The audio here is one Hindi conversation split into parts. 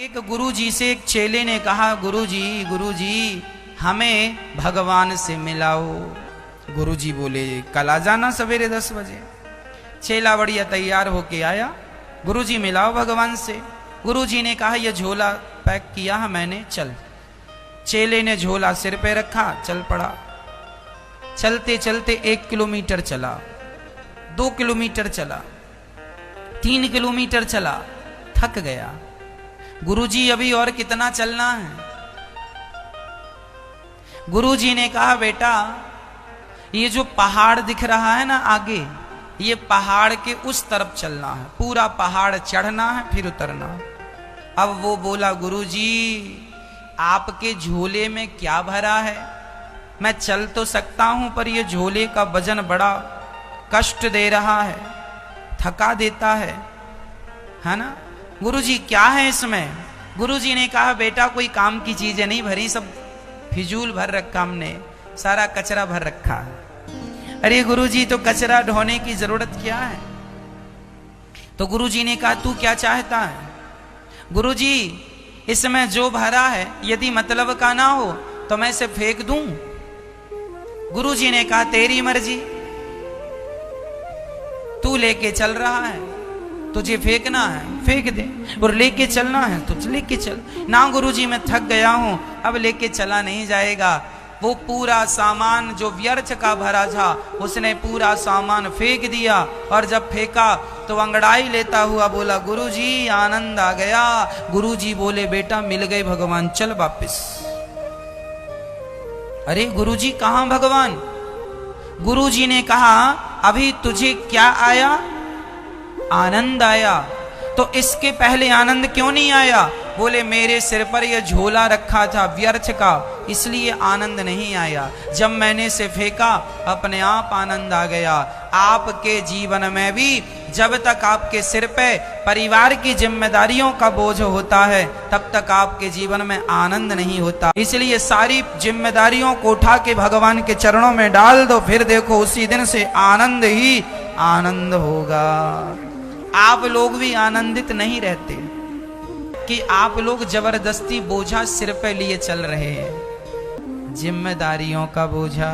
एक गुरुजी से एक चेले ने कहा, गुरुजी हमें भगवान से मिलाओ। गुरुजी बोले, कल आ जाना सवेरे 10 बजे। चेला बढ़िया तैयार होके आया, गुरुजी मिलाओ भगवान से। गुरुजी ने कहा, यह झोला पैक किया है मैंने, चल। चेले ने झोला सिर पे रखा, चल पड़ा। चलते चलते 1 किलोमीटर चला, 2 किलोमीटर चला, 3 किलोमीटर चला, थक गया। गुरुजी अभी और कितना चलना है? गुरुजी ने कहा, बेटा ये जो पहाड़ दिख रहा है ना आगे, ये पहाड़ के उस तरफ चलना है, पूरा पहाड़ चढ़ना है फिर उतरना। अब वो बोला, गुरुजी आपके झोले में क्या भरा है? मैं चल तो सकता हूं पर ये झोले का वजन बड़ा कष्ट दे रहा है, थका देता है ना? गुरुजी क्या है इसमें? गुरुजी ने कहा, बेटा कोई काम की चीजें नहीं भरी, सब फिजूल भर रखा हमने, सारा कचरा भर रखा है। अरे गुरुजी तो कचरा ढोने की जरूरत क्या है? तो गुरुजी ने कहा, तू क्या चाहता है? गुरुजी इसमें जो भरा है यदि मतलब का ना हो तो मैं इसे फेंक दूं। गुरुजी ने कहा, तेरी मर्जी, तू लेके चल रहा है, तुझे फेंकना है फेंक दे, और लेके चलना है तो लेके चल। ना गुरुजी मैं थक गया हूं, अब लेके चला नहीं जाएगा। वो पूरा सामान जो व्यर्थ का भरा था उसने पूरा सामान फेंक दिया, और जब फेंका तो अंगड़ाई लेता हुआ बोला, गुरुजी आनंद आ गया। गुरुजी बोले, बेटा मिल गए भगवान, चल वापिस। अरे गुरुजी कहां भगवान? गुरुजी ने कहा, अभी तुझे क्या आया? आनंद आया। तो इसके पहले आनंद क्यों नहीं आया? बोले, मेरे सिर पर यह झोला रखा था व्यर्थ का, इसलिए आनंद नहीं आया। जब मैंने इसे फेंका अपने आप आनंद आ गया। आपके जीवन में भी जब तक आपके सिर पे परिवार की जिम्मेदारियों का बोझ होता है तब तक आपके जीवन में आनंद नहीं होता। इसलिए सारी जिम्मेदारियों को उठा के भगवान के चरणों में डाल दो, फिर देखो उसी दिन से आनंद ही आनंद होगा। आप लोग भी आनंदित नहीं रहते कि आप लोग जबरदस्ती बोझा सिर पे लिए चल रहे हैं, जिम्मेदारियों का बोझा।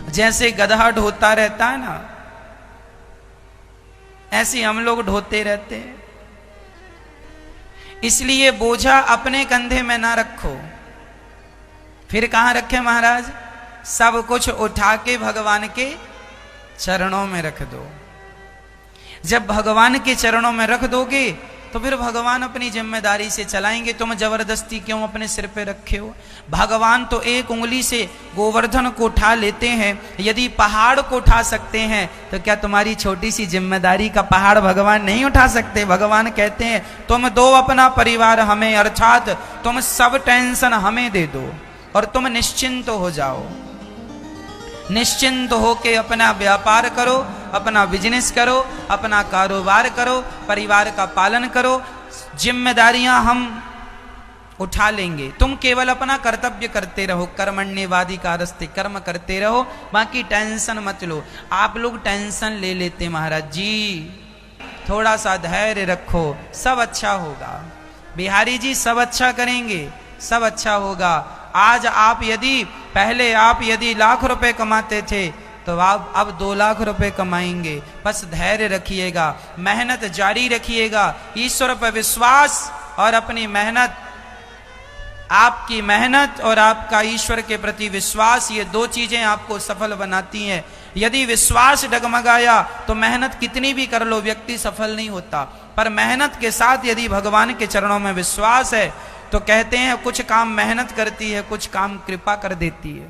जैसे गधा ढोता रहता है ना, ऐसे हम लोग ढोते रहते हैं। इसलिए बोझा अपने कंधे में ना रखो। फिर कहां रखे महाराज? सब कुछ उठा के भगवान के चरणों में रख दो। जब भगवान के चरणों में रख दोगे तो फिर भगवान अपनी जिम्मेदारी से चलाएंगे। तुम जबरदस्ती क्यों अपने सिर पे रखे हो? भगवान तो एक उंगली से गोवर्धन को उठा लेते हैं। यदि पहाड़ को उठा सकते हैं तो क्या तुम्हारी छोटी सी जिम्मेदारी का पहाड़ भगवान नहीं उठा सकते? भगवान कहते हैं, तुम दो अपना परिवार हमें, अर्थात तुम सब टेंशन हमें दे दो और तुम निश्चिंत हो जाओ। निश्चिंत होके अपना व्यापार करो, अपना बिजनेस करो, अपना कारोबार करो, परिवार का पालन करो। जिम्मेदारियां हम उठा लेंगे, तुम केवल अपना कर्तव्य करते रहो। कर्मण्येवाधिकारस्ते, कर्म करते रहो, बाकी टेंशन मत लो। आप लोग टेंशन ले लेते महाराज जी, थोड़ा सा धैर्य रखो, सब अच्छा होगा। बिहारी जी सब अच्छा करेंगे, सब अच्छा होगा। आज आप यदि पहले आप यदि लाख रुपए कमाते थे तो आप अब 2 लाख रुपए कमाएंगे। बस धैर्य रखिएगा, मेहनत जारी रखिएगा, ईश्वर पर विश्वास और अपनी मेहनत, आपकी मेहनत और आपका ईश्वर के प्रति विश्वास, ये 2 चीजें आपको सफल बनाती हैं। यदि विश्वास डगमगाया तो मेहनत कितनी भी कर लो व्यक्ति सफल नहीं होता। पर मेहनत के साथ यदि भगवान के चरणों में विश्वास है तो कहते हैं कुछ काम मेहनत करती है, कुछ काम कृपा कर देती है।